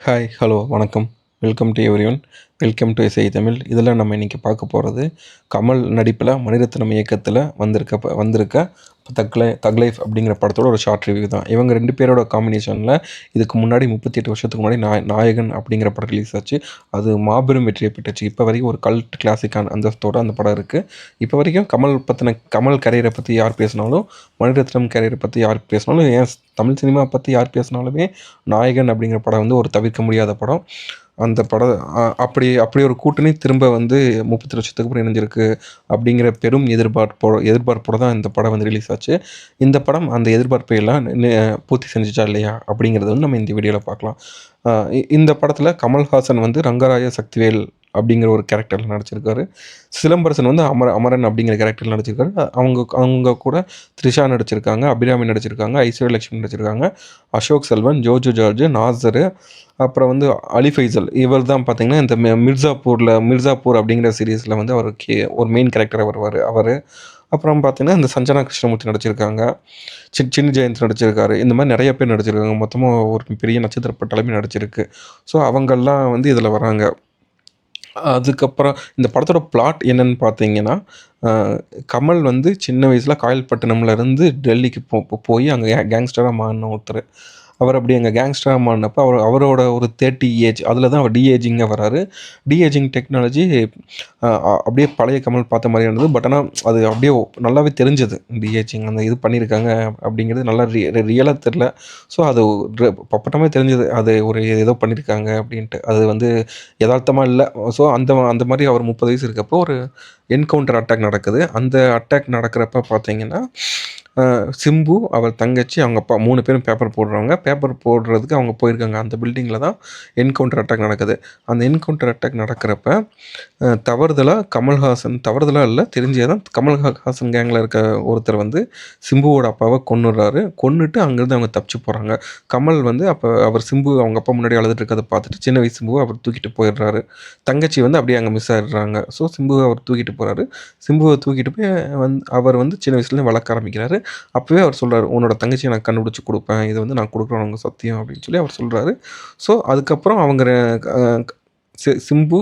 Hi, hello, வணக்கம். Welcome to everyone. Welcome to இசை தமிழ். இதில நம்ம இன்னைக்கு பார்க்க போறது, கமல் நடிப்பில மணிரத்னம் இயக்கத்தில வந்திருக்க தக் லைஃப் அப்படிங்கிற படத்தோட ஒரு ஷார்ட் ரிவ்யூ தான். இவங்க 2 பேரோட காம்பினேஷன்ல இதுக்கு முன்னாடி 38 வருஷத்துக்கு முன்னாடி நாயகன் அப்படிங்கிற படம் ரிலீஸ் ஆச்சு. அது மாபெரும் வெற்றியை பெற்றுச்சு. இப்போ வரைக்கும் ஒரு கல்ட் கிளாசிக்கான அந்தஸ்தோட அந்த படம் இருக்கு. இப்போ வரைக்கும் கமல் கரியரை பத்தி யார் பேசினாலும், மணிரத்னம் கரியரை பத்தி யார் பேசினாலும், ஏன் தமிழ் சினிமா பத்தி யார் பேசினாலுமே, நாயகன் அப்படிங்கிற படம் வந்து ஒரு தவிர்க்க முடியாத படம். அந்த படம் அப்படி அப்படி ஒரு கூட்டணி திரும்ப வந்து 30 வருஷத்துக்கு அப்புறம் இணைஞ்சிருக்கு அப்படிங்கிற பெரும் எதிர்பார்ப்போட தான் இந்த படம் வந்து ரிலீஸ் ஆச்சு. இந்த படம் அந்த எதிர்பார்ப்பை எல்லாம் பூர்த்தி செஞ்சுச்சா இல்லையா அப்படிங்கிறத வந்து நம்ம இந்த வீடியோவில் பார்க்கலாம். இந்த படத்தில் கமல்ஹாசன் வந்து ரங்கராய சக்திவேல் அப்படிங்கிற ஒரு கேரக்டரில் நடிச்சிருக்காரு. சிலம்பரசன் வந்து அமரன் அப்படிங்கிற கேரக்டரில் நடிச்சிருக்காரு. அவங்க கூட த்ரிஷா நடிச்சிருக்காங்க, அபிராமி நடிச்சிருக்காங்க, ஐஸ்வர்யலட்சுமி நடிச்சிருக்காங்க, அசோக் செல்வன், ஜோஜு ஜார்ஜ், நாசர், அப்புறம் வந்து அலி ஃபைசல். இவர் தான் பார்த்தீங்கன்னா இந்த மிர்சாப்பூர் அப்படிங்கிற சீரீஸில் வந்து அவருக்கு ஒரு மெயின் கேரக்டராக வருவார் அவர். அப்புறம் பார்த்தீங்கன்னா இந்த சஞ்சனா கிருஷ்ணமூர்த்தி நடிச்சிருக்காங்க, சின்னு ஜெயந்த் நடிச்சிருக்காரு. இந்த மாதிரி நிறைய பேர் நடிச்சிருக்காங்க. மொத்தமாக ஒரு பெரிய நட்சத்திர பட்டாளமே நடிச்சிருக்கு. ஸோ அவங்கெல்லாம் வந்து இதில் வராங்க. அதுக்கப்புறம் இந்த படத்தோட பிளாட் என்னன்னு பார்த்தீங்கன்னா, அ கமல் வந்து சின்ன வயசுல காயல்பட்டினம்ல இருந்து டெல்லிக்கு போய் அங்க கேங்ஸ்டரா மாறுன ஒருத்தரு. அவர் அப்படி அங்க கேங்ஸ்டரா மாறுனப்ப அவரோட ஒரு 30 ஏஜ் அதில தான் அவர் ஏஜிங்கா வராரு. ஏஜிங் டெக்னாலஜி அப்படியே பழைய கமல் பார்த்த மாரியே இருந்தது. பட் ஆனா அது அப்படியே நல்லாவே தெரிஞ்சது. ஏஜிங் அந்த இது பண்ணியிருக்காங்க அப்படிங்கிறது நல்லா ரியலா தெரியல. ஸோ அது அப்பட்டமா தெரிஞ்சது. அது ஒரு ஏதோ பண்ணியிருக்காங்க அப்படின்ட்டு. அது வந்து எதார்த்தமா இல்ல. ஸோ அந்த மாரி அவர் 30 வயசு இருக்கப்போ ஒரு என்கவுண்டர் அட்டாக் நடக்குது. அந்த அட்டாக் நடக்கிறப்ப பார்த்தீங்கன்னா, சிம்பு, அவர் தங்கச்சி, அவங்க அப்பா 3 பேரும் பேப்பர் போடுறாங்க. பேப்பர் போடுறதுக்கு அவங்க போயிருக்காங்க. அந்த பில்டிங்கில தான் என்கவுண்டர் அட்டாக் நடக்குது. அந்த என்கவுண்டர் அட்டாக் நடக்கிறப்ப தவறுதலா இல்ல, தெரிஞ்சே தான் கமல்ஹாசன் கேங்ல இருக்க ஒருத்தர் வந்து சிம்புவோட அப்பாவ கொன்னுடுறாரு. கொன்னுட்டு அங்கேருந்து அவங்க தப்பிச்சு போறாங்க. கமல் வந்து அவர் சிம்பு அவங்க அப்பா முன்னாடி அழுதுட்டு இருக்கிறத பார்த்துட்டு சின்ன வயசு சிம்புவ அவர் தூக்கிட்டு போயிடுறாரு. தங்கச்சி வந்து அப்படியே அங்கே மிஸ் ஆயிடுறாங்க. ஸோ சிம்புவ அவர் தூக்கிட்டு போறாரு. சிம்புவ தூக்கிட்டு போய் அவர் வந்து சின்ன வயசுலேருந்து வளர்க்க ஆரம்பிக்கிறாரு. அப்பவே அவர் சொல்றாரு, "உன்னோட தங்கச்சிய நான் கண்டுபிடிச்சு குடுப்பேன். இது வந்து நான் குடுக்குறேன் உனக்கு சத்தியம்" அப்படின்னு சொல்லி அவர் சொல்றாரு. ஸோ அதுக்கப்புறம் அவங்க அ சிம்பு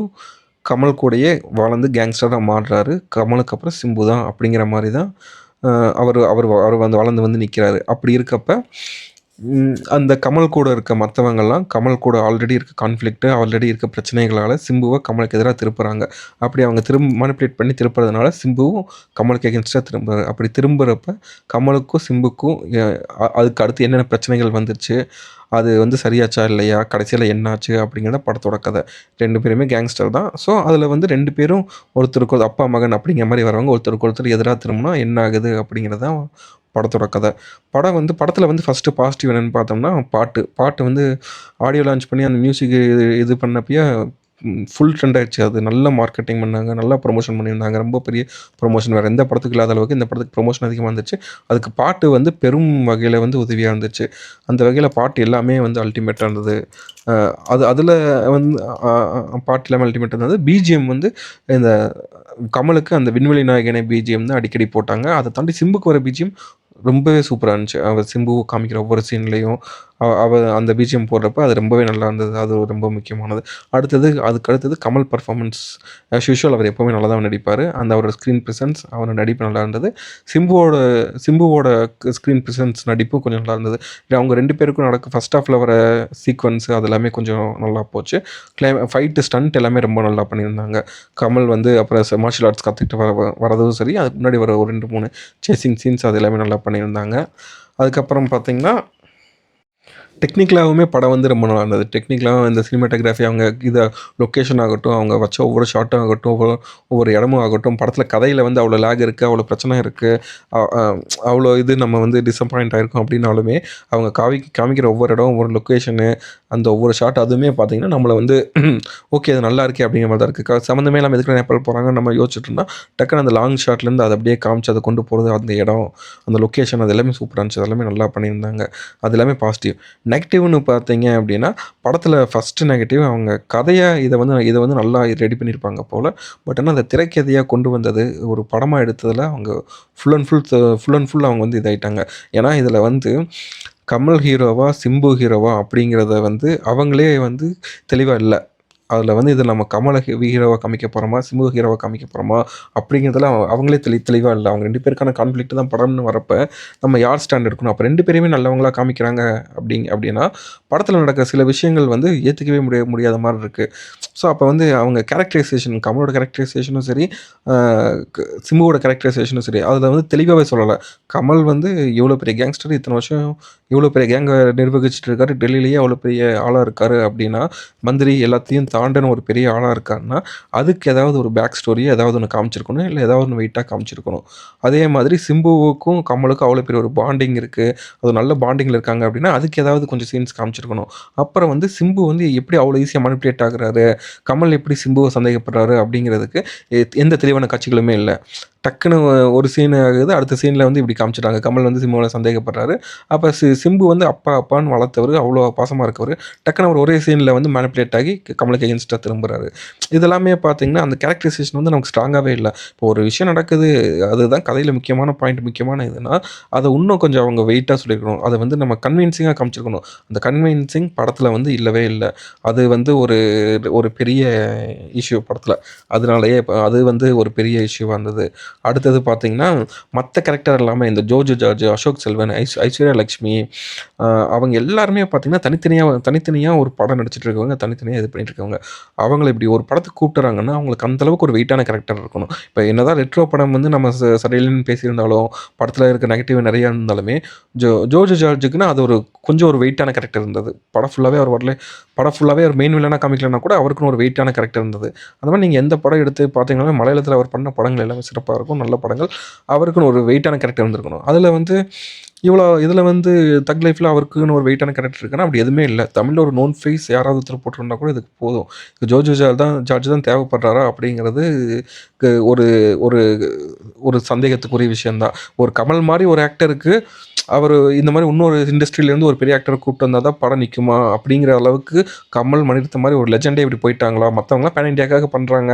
கமல் கூடயே வளர்ந்து கேங்ஸ்டரா மாறுறாரு. கமலுக்கு அப்புறம் சிம்பு தான் அப்படிங்கிற மாரி தான் அ அவரு அவரு அவரு வந்து வளர்ந்து வந்து நிக்கிறாரு. அப்படி இருக்கப்ப, அந்த கமல் கூட இருக்க மத்தவங்கலாம் கமல் கூட ஆல்ரெடி இருக்க ஆல்ரெடி இருக்க பிரச்சனைகளால சிம்புவ கமலுக்கு எதிரா திருப்புறாங்க. அப்படி அவங்க மேனிபுலேட் பண்ணி திருப்புறதுனால சிம்புவும் கமலுக்கு எகென்ஸ்டா திரும்புறாரு. அப்படி திரும்புறப்ப கமலுக்கும் சிம்புக்கும் அதுக்கு அடுத்து என்னென்ன பிரச்சனைகள் வந்துச்சு, அது வந்து சரியாச்சா இல்லையா? கடைசியில என்னாச்சு? அப்படிங்கிறது படத்தோட கதை. 2 பேருமே கேங்ஸ்டர் தான். ஸோ அதில வந்து 2 பேரும் ஒருத்தருக்கு ஒரு அப்பா, மகன் அப்படிங்கிற மாரி வரவங்க ஒருத்தருக்கு ஒருத்தர் எதிரா திரும்புனா என்ன ஆகுது? அப்படிங்கிறது தான் படத்தோட கதை. படத்தில வந்து ஃபர்ஸ்ட்டு பாசிட்டிவ் என்னன்னு பார்த்தோம்னா, பாட்டு வந்து ஆடியோ லான்ச் பண்ணி அந்த மியூசிக் இது பண்ணப்பயே ஃபுல் ட்ரெண்ட் ஆயிடுச்சு. அது நல்ல மார்க்கெட்டிங் பண்ணாங்க. நல்லா ப்ரமோஷன் பண்ணியிருந்தாங்க. ரொம்ப பெரிய ப்ரமோஷன் வேற எந்த படத்துக்கும் இல்லாத அளவுக்கு இந்த படத்துக்கு ப்ரமோஷன் அதிகமா இருந்துச்சு. அதுக்கு பாட்டு வந்து பெரும் வகையில வந்து உதவியா இருந்துச்சு. அந்த வகையில பாட்டு எல்லாமே வந்து அல்டிமேட்டா இருந்தது. அ அதில வந்து அ அ பாட்டு எல்லாமே அல்டிமேட்டா இருந்தது. பிஜிஎம் வந்து இந்த கமலுக்கு அந்த விண்வெளி நாயகனே பிஜிஎம் தான் அடிக்கடி போட்டாங்க. அத தாண்டி சிம்புக்கு வர பிஜிஎம் ரொம்பவே சூப்பரா இருந்துச்சு. அவர் சிம்புவ காமிக்கிற ஒவ்வொரு சீன்லயும் அவ அந்த பிஜிஎம் போடுறப்ப அது ரொம்பவே நல்லா இருந்தது. அது ரொம்ப முக்கியமானது. அதுக்கு அடுத்தது கமல் பெர்ஃபார்மன்ஸ். யூசுவல் அவர் எப்பவுமே நல்லா தான் நடிப்பாரு. அந்த அவரோட ஸ்க்ரீன் பிரசன்ஸ், அவரோட நடிப்பு நல்லா இருந்தது. சிம்புவோட சிம்புவோட ஸ்க்ரீன் பிரசன்ஸ் நடிப்பும் கொஞ்சம் நல்லா இருந்தது. அவங்க 2 பேருக்கும் ஃபர்ஸ்ட் ஹாஃப்ல வர சீக்வென்ஸ் அது எல்லாமே கொஞ்சம் நல்லா போச்சு. ஃபைட்டு, ஸ்டண்ட் எல்லாமே ரொம்ப நல்லா பண்ணியிருந்தாங்க. கமல் வந்து அப்புறம் மார்ஷியல் ஆர்ட்ஸ் கத்துக்கிட்டு வரதும் சரி, அதுக்கு முன்னாடி வர ஒரு 2, 3 சேசிங் சீன்ஸ் அது எல்லாமே நல்லா பண்ணியிருந்தாங்க. அதுக்கப்புறம் பார்த்தீங்கன்னா, டெக்னிக்கலாவுமே படம் வந்து ரொம்ப நல்லா இருந்தது. டெக்னிக்கலாவும் இந்த சினிமாட்டோகிராஃபி அவங்க லொக்கேஷன் ஆகட்டும், அவங்க வச்ச ஒவ்வொரு ஷாட்டும் ஆகட்டும், ஒவ்வொரு இடமும் ஆகட்டும், படத்தில கதையில வந்து அவ்வளோ லேக் இருக்கு, அவ்வளோ பிரச்சனை இருக்கு, அ அ அவ்வளோ இது நம்ம வந்து டிசப்பாயிண்ட் ஆயிருக்கோம் அப்படின்னாலுமே, அவங்க காமிக்கிற ஒவ்வொரு இடம், ஒவ்வொரு லொக்கேஷனு, அந்த ஒவ்வொரு ஷாட் அதுவுமே பார்த்தீங்கன்னா, நம்மள வந்து ஓகே அது நல்லா இருக்கே அப்படிங்கிற மாரி தான் இருக்கு. சம்மந்தமே இல்லாம எதுக்குடா நேபாள் போறாங்கன்னு நம்ம யோசிச்சுட்டு இருந்தா, டக்குனு அந்த லாங் ஷாட்லேருந்து அத அப்படியே காமிச்சு அத கொண்டு போறது, அந்த இடம், அந்த லொக்கேஷன் அது எல்லாமே சூப்பரா இருந்துச்சு. அது எல்லாமே நல்லா பண்ணியிருந்தாங்க. அது எல்லாமே பாசிட்டிவ். நெகட்டிவ்னு பார்த்தீங்க அப்படின்னா, படத்தில ஃபர்ஸ்ட்டு நெகட்டிவ் அவங்க கதையா இத வந்து நல்லா ரெடி பண்ணியிருப்பாங்க போல. பட் ஆனா, அத திரைக்கதையா கொண்டு வந்தது, ஒரு படமா எடுத்ததில அவங்க ஃபுல் அண்ட் ஃபுல் அவங்க வந்து இதாயிட்டாங்க. ஏன்னா, இதில வந்து கமல் ஹீரோவா, சிம்பு ஹீரோவா அப்படிங்கிறத வந்து அவங்களே வந்து தெளிவா இல்ல. அதில வந்து இதில நம்ம கமல ஹீரோவா காமிக்க போறோமா, சிம்பு ஹீரோவா காமிக்க போறோமா அப்படிங்கிறதுல அவங்களே தெளிவா இல்ல. அவங்க 2 பேருக்கான கான்ஃப்ளிக்ட் தான் படம்னு வரப்ப, நம்ம யார் ஸ்டாண்ட் எடுக்கணும்? அப்ப 2 பேரையுமே நல்லவங்களா காமிக்கிறாங்க அப்படின்னா, படத்தில நடக்கிற சில விஷயங்கள் வந்து ஏத்துக்கவே முடியாத மாரி இருக்கு. ஸோ, அப்ப வந்து அவங்க கேரக்டரைசேஷன் கமலோட கேரக்டரைசேஷனும் சரி, அ சிம்புவோட கேரக்டரைசேஷனும் சரி, அதில வந்து தெளிவாவே சொல்லல. கமல் வந்து இவ்வளோ பெரிய கேங்ஸ்டர் இத்தன வருஷம் இவ்வளோ பெரிய கேங்க நிர்வகிச்சுட்டு இருக்காரு. டெல்லியிலேயே அவ்வளோ பெரிய ஆளா இருக்காரு அப்படின்னா, மந்திரி எல்லாத்தையும் தாண்டின ஒரு பெரிய ஆளா இருக்காருன்னா, அதுக்கு ஏதாவது ஒரு பேக் ஸ்டோரி ஏதாவது ஒண்ணு காமிச்சிருக்கணும். இல்ல ஏதாவது ஒண்ணு வெயிட்டா காமிச்சிருக்கணும். அதே மாதிரி சிம்புவுக்கும் கமலுக்கும் அவ்வளோ பெரிய ஒரு பாண்டிங் இருக்கு. அது நல்ல பாண்டிங்ல இருக்காங்க அப்படின்னா, அதுக்கு ஏதாவது கொஞ்சம் சீன்ஸ் காமிச்சிருக்கணும். அப்புறம் வந்து சிம்பு வந்து எப்படி அவ்வளோ ஈஸியா மேனிபுலேட் ஆகுறாரு? கமல் எப்படி சிம்புவ சந்தேகப்படுறாரு? அப்படிங்கிறதுக்கு எந்த தெளிவான காட்சிகளுமே இல்ல. டக்குனு ஒரு சீன் ஆகுது. அடுத்த சீன்ல வந்து இப்படி காமிச்சுட்டாங்க. கமல் வந்து சிம்புவ சந்தேகப்படுறாரு. அப்ப சிம்பு வந்து அப்பா, அப்பான்னு வளர்த்தவரு, அவ்வளோ பாசமா இருக்கவரு. டக்குனு அவர் ஒரே சீன்ல வந்து மேனிபுலேட் ஆகி கமலுக்கு எகென்ஸ்ட்டா திரும்புறாரு. இதெல்லாமே பார்த்தீங்கன்னா, அந்த கேரக்டரைசேஷன் வந்து நமக்கு ஸ்ட்ராங்காவே இல்ல. இப்போ ஒரு விஷயம் நடக்குது, அதுதான் கதையில முக்கியமான பாயிண்ட், முக்கியமான இதுன்னா, அத இன்னும் கொஞ்சம் அவங்க வெயிட்டா சொல்லியிருக்கணும். அத வந்து நம்ம கன்வின்சிங்கா காமிச்சிருக்கணும். அந்த கன்வின்சிங் படத்துல வந்து இல்லவே இல்ல. அது வந்து ஒரு ஒரு பெரிய இஷ்யூ படத்துல. அதனாலயே அது வந்து ஒரு பெரிய இஷ்யூவா இருந்தது. அடுத்தது பார்த்தீங்கன்னா, மத்த கேரக்டர் எல்லாமே இந்த ஜோஜு ஜார்ஜ், அசோக் செல்வன், ஐஸ்வர்யா லட்சுமி, அ அவங்க எல்லாருமே பார்த்தீங்கன்னா, தனித்தனியா ஒரு படம் நடிச்சுட்டு இருக்கவங்க, தனித்தனியா இது பண்ணிட்டு இருக்கவங்க. அவங்கள இப்படி ஒரு படத்துக்கு கூப்பிட்டுறாங்கன்னா, அவங்களுக்கு அந்த அளவுக்கு ஒரு வெயிட்டான கேரக்டர் இருக்கணும். இப்ப என்னதான் ரெட்ரோ படம் வந்து நம்ம சரியில்லன்னு பேசியிருந்தாலும், படத்துல இருக்க நெகட்டிவ் நெறைய இருந்தாலுமே, ஜோஜு ஜார்ஜுக்குன்னு அது ஒரு கொஞ்சம் ஒரு வெயிட்டான கேரக்டர் இருந்தது. படம் ஃபுல்லாவே அவர் மெயின் வில்லனா காமிக்கலனா கூட, அவருக்குன்னு ஒரு வெயிட்டான கேரக்டர் இருந்தது. அந்த மாரி நீங்க எந்த படம் எடுத்து பார்த்தீங்கனாலும், மலையாளத்தில அவர் பண்ண படங்கள் எல்லாமே சிறப்பா இருக்கும். நல்ல படங்கள். அவருக்குன்னு ஒரு வெயிட்டான கேரக்டர் இருந்திருக்கணும். அதில வந்து இதில வந்து தக் லைஃப்ல அவருக்குன்னு ஒரு வெயிட்டான கேரக்டர் இருக்குன்னா, அப்படி எதுவுமே இல்ல. தமிழ்ல ஒரு நோன் ஃபேஸ் யாராவது ஒருத்தர் போட்டிருந்தா கூட இதுக்கு போதும். ஜோஜோ ஜார்ஜ் தான் தேவைப்படுறாரா அப்படிங்கிறது ஒரு ஒரு ஒரு சந்தேகத்துக்குரிய விஷயம் தான். ஒரு கமல் மாரி ஒரு ஆக்டருக்கு அவரு இந்த மாரி இன்னொரு இண்டஸ்ட்ரியிலேருந்து ஒரு பெரிய ஆக்டர கூட்டு வந்தா தான் படம் நிக்குமா? அப்படிங்கிற அளவுக்கு கமல், மணிரத்னம் மாரி ஒரு லெஜெண்டே இப்படி போயிட்டாங்களா? மத்தவங்கலாம் பேன் இண்டியாக்காக பண்றாங்க.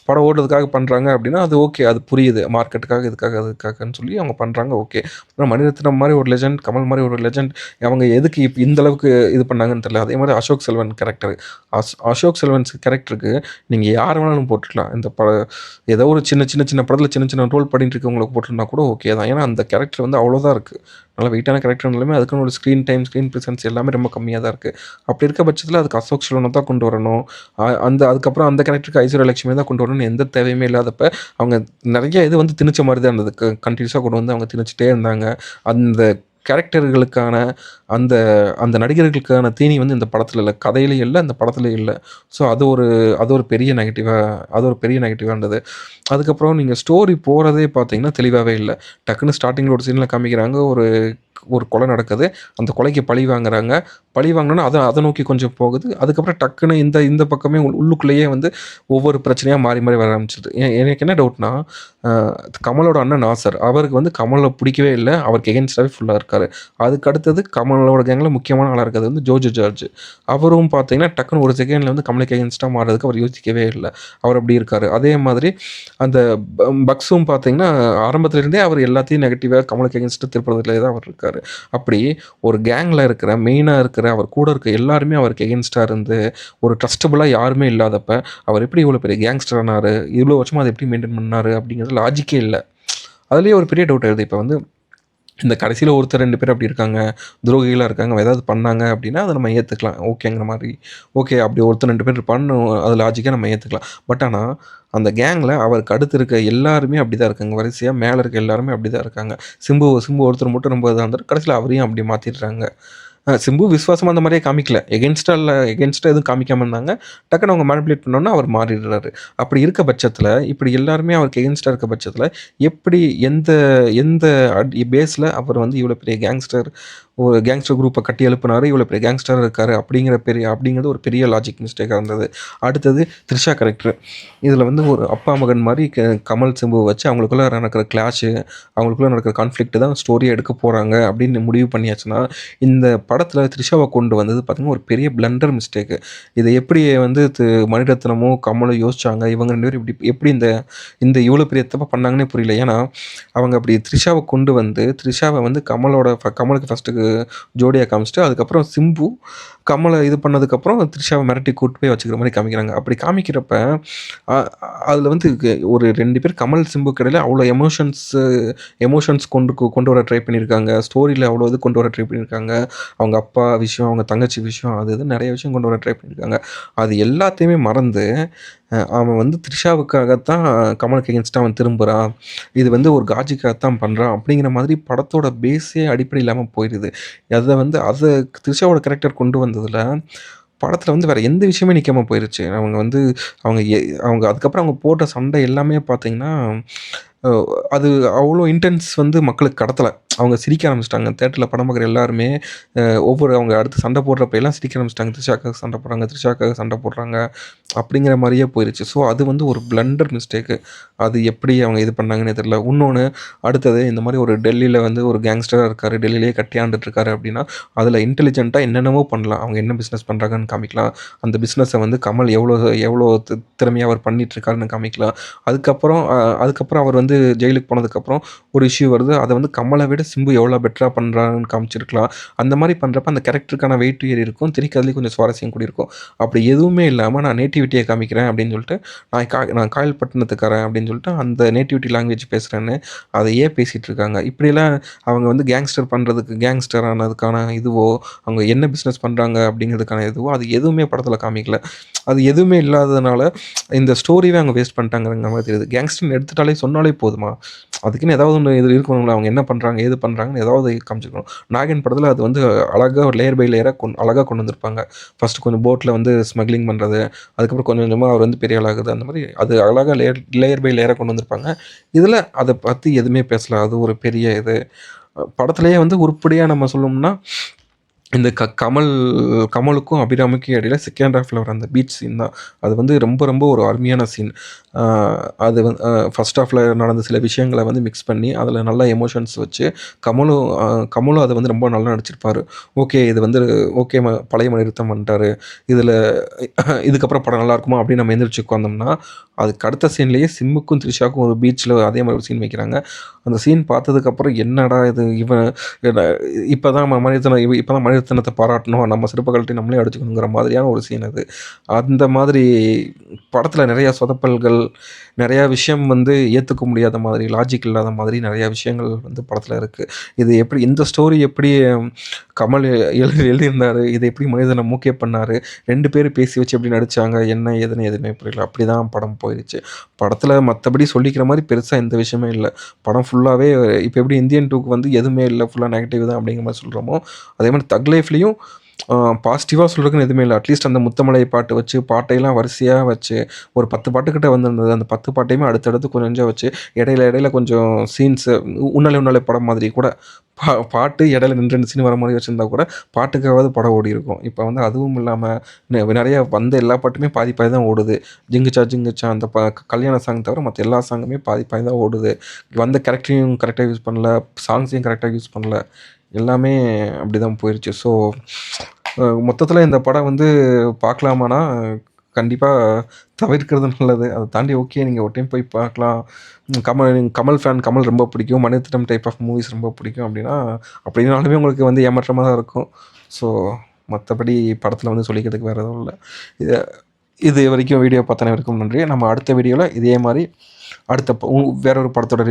படம் ஓடுறதுக்காக பண்றாங்க அப்படின்னா, அது ஓகே. அது புரியுது. மார்க்கெட்டுக்காக, இதுக்காக, அதுக்காகன்னு சொல்லி அவங்க பண்றாங்க ஓகே. ஆனா மணிரத்னம் மாரி ஒரு லெஜெண்ட், கமல் மாரி ஒரு லெஜெண்ட் அவங்க எதுக்கு இந்த அளவுக்கு இது பண்ணாங்கன்னு தெரியல. அதே மாரி அசோக் செல்வன் கேரக்டர். அசோக் செல்வன்ஸ் கேரக்டருக்கு நீங்க யார வேணாலும் போட்டுக்கலாம். ஏதோ ஒரு சின்ன படத்துல சின்ன ரோல் பண்ணிட்டு இருக்கவங்களுக்கு போட்டிருந்தா கூட ஓகே தான். ஏன்னா அந்த கேரக்டர் வந்து அவ்வளோதான் இருக்கு. நல்ல வெயிட்டான கேரக்டர்னாலுமே அதுக்குன்னு ஒரு ஸ்க்ரீன் டைம், ஸ்க்ரீன் பிரசன்ஸ் எல்லாமே ரொம்ப கம்மியா தான் இருக்கு. அப்படி இருக்க பட்சத்தில அதுக்கு அசோக் செல்வன தான் கொண்டு வரணும். அதுக்கப்புறம் அந்த கேரக்டருக்கு ஐஸ்வர்யா லட்சுமிய தான் கொண்டு வரணும்னு எந்த தேவையுமே இல்லாதப்ப, அவங்க நெறைய இது வந்து திணிச்ச மாரி தான் இருந்தது. கன்டினியூஸா கொண்டு வந்து அவங்க திணிச்சுட்டே இருந்தாங்க. அந்த கேரக்டர்களுக்கான அந்த அந்த நடிகர்களுக்கான தீனி வந்து இந்த படத்துல இல்ல. கதையிலயும் இல்ல, இந்த படத்துலயும் இல்ல. ஸோ அது ஒரு பெரிய நெகட்டிவா இருந்தது. அதுக்கப்புறம் நீங்க ஸ்டோரி போறதே பார்த்தீங்கன்னா, தெளிவாவே இல்ல. டக்குனு ஸ்டார்ட்டிங்ல ஒரு சீன்ல காமிக்கிறாங்க. ஒரு ஒரு கொலை நடக்குது. அந்த கொலைக்கு பழி வாங்குறாங்க. பழி வாங்குனோனே அத நோக்கி கொஞ்சம் போகுது. அதுக்கப்புறம் டக்குனு இந்த இந்த பக்கமே உள்ளுக்குள்ளேயே வந்து ஒவ்வொரு பிரச்சனையா மாறி மாறி வர ஆரம்பிச்சுருது. எனக்கு என்ன டவுட்னா, அ கமலோட அண்ணன் நாசர். அவருக்கு வந்து கமல பிடிக்கவே இல்ல. அவருக்கு எகென்ஸ்டாவே ஃபுல்லா இருக்காரு. அதுக்கு அடுத்தது கமலோட கேங்ல முக்கியமான ஆளா இருக்கிறது வந்து ஜோஜோ ஜார்ஜ். அவரும் பார்த்தீங்கன்னா, டக்குனு ஒரு செகண்ட்ல வந்து கமலுக்கு எகென்ஸ்டா மாறுறதுக்கு அவர் யோசிக்கவே இல்ல. அவர் அப்படி இருக்காரு. அதே மாதிரி அந்த பக்ஸும் பார்த்தீங்கன்னா, ஆரம்பத்துல இருந்தே அவர் எல்லாத்தையும் நெகட்டிவா கமலுக்கு எகென்ஸ்டா திருப்புறதுலயே தான் அவர் இருக்காரு. அப்படி ஒரு கேங்ல இருக்கிற மெயினா இருக்கிற அவர் கூட இருக்க எல்லாருமே அவருக்கு எகென்ஸ்டா இருந்து, ஒரு ட்ரஸ்டபுளா யாருமே இல்லாதப்ப, அவர் எப்படி இவ்வளோ பெரிய கேங்ஸ்டர் ஆனாரு? இவ்வளோ வருஷமா அத எப்படி மெயின்டெயின் பண்ணாரு? அப்படிங்கிறது லாஜிக்கே இல்ல. அதிலேயே ஒரு பெரிய டவுட் ஆயிடுது. இப்ப வந்து இந்த கடைசியில ஒருத்தர் 2 பேர் அப்படி இருக்காங்க. துரோகிகளா இருக்காங்க. அவன் ஏதாவது பண்ணாங்க அப்படின்னா, அத நம்ம ஏத்துக்கலாம். ஓகேங்கிற மாரி. ஓகே அப்படி ஒருத்தர் 2 பேர் இருப்பான்னு அது லாஜிக்கா நம்ம ஏத்துக்கலாம். பட் ஆனா, அந்த கேங்ல அவருக்கு அடுத்து இருக்க எல்லாருமே அப்படிதான் இருக்காங்க. வரிசையா மேல இருக்க எல்லாருமே அப்படிதான் இருக்காங்க. சிம்பு ஒருத்தர் மட்டும் ரொம்ப இதா இருந்தாரு. கடைசியில அவரையும் அப்படி மாத்திடுறாங்க. சிம்பு விசுவாசமா அந்த மாரியே காமிக்கல. எகென்ஸ்ட்டா எதுவும் காமிக்காம இருந்தாங்க. டக்குனு அவங்க மேனிபுலேட் பண்ணோனே அவர் மாறிடுறாரு. அப்படி இருக்க பட்சத்தில, இப்படி எல்லாருமே அவருக்கு எகென்ஸ்ட்டா இருக்க பட்சத்தில, எப்படி எந்த எந்த பேஸ்ல அவர் வந்து இவ்வளோ பெரிய ஒரு கேங்ஸ்டர் குரூப்ப கட்டி எழுப்புனாரு. இவ்வளோ பெரிய கேங்ஸ்டரா இருக்காரு. அப்படிங்கிறது ஒரு பெரிய லாஜிக் மிஸ்டேக்கா இருந்தது. அடுத்தது த்ரிஷா கேரக்டர். இதில வந்து ஒரு அப்பா, மகன் மாரி கமல், சிம்புவ வச்சு அவங்களுக்குள்ள நடக்கிற கிளாஷு, அவங்களுக்குள்ள நடக்கிற கான்ஃப்ளிக்ட் தான் ஸ்டோரியா எடுக்க போறாங்க அப்படின்னு முடிவு பண்ணியாச்சுன்னா, இந்த படத்தில த்ரிஷாவ கொண்டு வந்தது பார்த்தீங்கன்னா, ஒரு பெரிய பிளண்டர் மிஸ்டேக்கு. இத எப்படி வந்து மணிரத்னமும், கமலும் யோசிச்சாங்க. இவங்க 2 பேரும் எப்படி இந்த இந்த இவ்வளோ பெரிய தப்ப பண்ணாங்கன்னே புரியல. ஏன்னா, அவங்க அப்படி த்ரிஷாவ கொண்டு வந்து, த்ரிஷாவ வந்து கமலுக்கு ஃபர்ஸ்ட்டு கமலுக்கு ஜோடியா காமிச்சுட்டு, அதுக்கப்புறம் சிம்பு கமல இது பண்ணதுக்கப்புறம் த்ரிஷாவ மிரட்டி கூட்டு போய் வச்சுக்கிற மாரி காமிக்கிறாங்க. அப்படி காமிக்கிறப்ப, அ அதில வந்து ஒரு 2 பேர் கமல், சிம்புக்கு இடையில அவ்வளோ எமோஷன்ஸ் கொண்டு வர ட்ரை பண்ணியிருக்காங்க. ஸ்டோரியில அவ்வளோ இது கொண்டு வர ட்ரை பண்ணியிருக்காங்க. அவங்க அப்பா விஷயம், அவங்க தங்கச்சி விஷயம், அது இதுன்னு நெறைய விஷயம் கொண்டு வர ட்ரை பண்ணியிருக்காங்க. அது எல்லாத்தையுமே மறந்து, அவன் வந்து த்ரிஷாவுக்காகத்தான் கமலுக்கு எகென்ஸ்ட்டா அவன் திரும்புறான். இது வந்து ஒரு காஜுக்காகத்தான் பண்றான். அப்படிங்கிற மாதிரி படத்தோட பேஸே அடிப்படை இல்லாம போயிருது. அத த்ரிஷாவோட கேரக்டர் கொண்டு வந்ததுல, படத்துல வந்து வேற எந்த விஷயமே நிக்காம போயிருச்சு. அவங்க எ அவங்க அதுக்கப்புறம் அவங்க போட்ட சண்டை எல்லாமே பார்த்தீங்கன்னா, அ அது அவ்வளோ இன்டென்ஸ் வந்து மக்களுக்கு கடத்தல. அவங்க சிரிக்க ஆரம்பிச்சுட்டாங்க. தியேட்டர்ல படம் பார்க்குற எல்லாருமே, அ அவங்க அடுத்து சண்டை போடுறப்ப எல்லாம் சிரிக்க ஆரம்பிச்சுட்டாங்க. த்ரிஷாக்காக சண்டை போடுறாங்க, த்ரிஷாக்காக சண்டை போடுறாங்க. அப்படிங்கிற மாரியே போயிருச்சு. ஸோ அது வந்து ஒரு பிளண்டர் மிஸ்டேக்கு. அது எப்படி அவங்க இது பண்ணாங்கன்னே தெரியல. இன்னொன்னு அடுத்தது இந்த மாரி ஒரு டெல்லியில வந்து ஒரு கேங்ஸ்டரா இருக்காரு. டெல்லியிலேயே கட்டி ஆண்டுட்டு இருக்காரு அப்படின்னா, அதில இன்டெலிஜென்ட்டா என்னென்னமோ பண்ணலாம். அவங்க என்ன பிசினஸ் பண்றாங்கன்னு காமிக்கலாம். அந்த பிசினஸ வந்து கமல் எவ்வளோ எவ்வளோ திறமையா அவர் பண்ணிட்டு இருக்காருன்னு காமிக்கலாம். அதுக்கப்புறம் அவர் வந்து ஜெயிலுக்கு போனதுக்கப்புறம் ஒரு இஷ்யூ வருது. அத வந்து கமல விட சிம்பு எவ்வளோ பெட்டரா பண்றாருன்னு காமிச்சிருக்கலாம். அந்த மாரி பண்றப்ப அந்த கேரக்டருக்கான வெயிட் ஏறி இருக்கும். திரைக்கதையிலயும் கொஞ்சம் சுவாரஸ்யம் கூடியிருக்கும். அப்படி எதுவுமே இல்லாம நான் நேட்டிவிட்டிய காமிக்கிறேன் அப்படின்னு சொல்லிட்டு, நான் காயல்பட்டினத்துக்காரன் அப்படின்னு சொல்லிட்டு அந்த நேட்டிவிட்டி லாங்குவேஜ் பேசுறேன்னு அதையே பேசிட்டு இருக்காங்க. இப்படியெல்லாம் அவங்க வந்து கேங்ஸ்டர் ஆனதுக்கான இதுவோ, அவங்க என்ன பிசினஸ் பண்றாங்க அப்படிங்கிறதுக்கான இதுவோ, அது எதுவுமே படத்துல காமிக்கல. அது எதுவுமே இல்லாததுனால இந்த ஸ்டோரியவே அவங்க வேஸ்ட் பண்ணிட்டாங்கங்கிற மாரி தெரியுது. கேங்ஸ்டர்ன்னு எடுத்துட்டாலே சொன்னாலே போதுமா? அதுக்குன்னு ஏதாவது ஒண்ணு இது இருக்கணும்ல. அவங்க என்ன பண்றாங்க, ஏது பண்றாங்கன்னு ஏதாவது காமிச்சிருக்கணும். நாகின் படத்துல அது வந்து அழகா லேயர் பை லேயரா அழகா கொண்டு வந்திருப்பாங்க. ஃபர்ஸ்ட் கொஞ்சம் போட்ல வந்து ஸ்மக்லிங் பண்றது, அதுக்கப்புறம் கொஞ்சம் கொஞ்சமா அவர் வந்து பெரிய ஆளாகுது. அந்த மாரி அது அழகா லேயர் பை லேயரா கொண்டு வந்திருப்பாங்க. இதுல அத பத்தி எதுவுமே பேசல. அது ஒரு பெரிய இது. படத்திலேயே வந்து உருப்படியா நம்ம சொல்லணும்னா, இந்த கமலுக்கும் அபிராமிக்கும் இடையில செகண்ட் ஹாஃப்ல வர அந்த பீச் சீன் தான். அது வந்து ரொம்ப ரொம்ப ஒரு அருமையான சீன். அ அது வந்து ஃபர்ஸ்ட் ஹாஃப்ல நடந்த சில விஷயங்கள வந்து மிக்ஸ் பண்ணி, அதில நல்ல எமோஷன்ஸ் வச்சு, கமலும் அத வந்து ரொம்ப நல்லா நடிச்சிருப்பாரு. ஓகே இது வந்து ஓகே பழைய மணிரத்னம் வந்துட்டாரு. இதில இதுக்கப்புறம் படம் நல்லாயிருக்குமா அப்படின்னு நம்ம எந்திரிச்சு உட்காந்தோம்னா, அதுக்கு அடுத்த சீன்லேயே சிம்புக்கும், த்ரிஷாவுக்கும் ஒரு பீச்ல அதே மாரி ஒரு சீன் வைக்கிறாங்க. அந்த சீன் பார்த்ததுக்கப்புறம் என்னடா இது இவன் என்ன இப்பதான் மனிதத்தனத்த பாராட்டணும். நம்ம செருப்ப கழட்டி நம்மளே அடிச்சுக்கணுங்கிற மாதிரியான ஒரு சீன் அது. அந்த மாதிரி படத்துல நெறைய சொதப்பல்கள், நெறையா விஷயம் வந்து ஏத்துக்க முடியாத மாதிரி, லாஜிக் இல்லாத மாதிரி நெறைய விஷயங்கள் வந்து படத்துல இருக்கு. இந்த ஸ்டோரி எப்படி கமல் எழுதியிருந்தாரு, இத எப்படி மனிதன மூக்கே பண்ணாரு, 2 பேரும் பேசி வச்சு எப்படி நடிச்சாங்க, என்ன ஏதுன்னு எதுவுமே புரியல. அப்படிதான் படம் போயிருச்சு. படத்துல மத்தபடி சொல்லிக்கிற மாரி பெருசா எந்த விஷயமே இல்ல. படம் ஃபுல்லாவே இப்ப எப்படி இந்தியன் 2க்கு வந்து எதுவுமே இல்ல, ஃபுல்லா நெகட்டிவ் தான் அப்படிங்கிற மாரி சொல்றோமோ, அதே மாரி தக் லைஃப்லயும் பாசிட்டிவா சொல்றதுக்குன்னு எதுவுமே இல்ல. அட்லீஸ்ட் அந்த முத்தமலை பாட்டு வச்சு, பாட்டையெல்லாம் வரிசையா வச்சு, ஒரு 10 பாட்டுக்கிட்ட வந்திருந்தது. அந்த 10 பாட்டையுமே அடுத்தடுத்து கொஞ்சம் கொஞ்சம் வச்சு, இடையில கொஞ்சம் சீன்ஸு உன்னாலே உன்னாலே படம் மாதிரி கூட பாட்டு இடையில 2, 2 சீன் வர மாரி வச்சிருந்தா கூட, பாட்டுக்காவது படம் ஓடியிருக்கும். இப்ப வந்து அதுவும் இல்லாம, நெறைய வந்த எல்லா பாட்டுமே பாதி பாதி தான் ஓடுது. ஜிங்குச்சா ஜிங்குச்சா அந்த கல்யாண சாங் தவிர மத்த எல்லா சாங்குமே பாதி பாதி தான் ஓடுது. வந்த கேரக்டரையும் கரெக்ட்டா யூஸ் பண்ணல. சாங்ஸையும் கரெக்ட்டா யூஸ் பண்ணல. எல்லாமே அப்படிதான் போயிருச்சு. ஸோ, மொத்தத்தில இந்த படம் வந்து பார்க்கலாமான்னா, கண்டிப்பா தவிர்க்கிறது நல்லது. அத தாண்டி ஓகே நீங்க ஒரு டைம் போய் பார்க்கலாம். கமல் ஃபேன், கமல் ரொம்ப பிடிக்கும். மணிரத்னம் டைப் ஆஃப் மூவிஸ் ரொம்ப பிடிக்கும் அப்படின்னாலுமே உங்களுக்கு வந்து ஏமாற்றமா தான் இருக்கும். ஸோ, மத்தபடி படத்தில வந்து சொல்லிக்கிறதுக்கு வேற எதுவும் இல்ல. இது இதுவரைக்கும் வீடியோ பார்த்த அனைவருக்கும் நன்றி. நம்ம அடுத்த வீடியோல இதே மாரி அடுத்த வேற ஒரு படத்தோட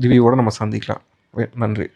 ரிவ்யூவோட நம்ம சந்திக்கலாம். நன்றி.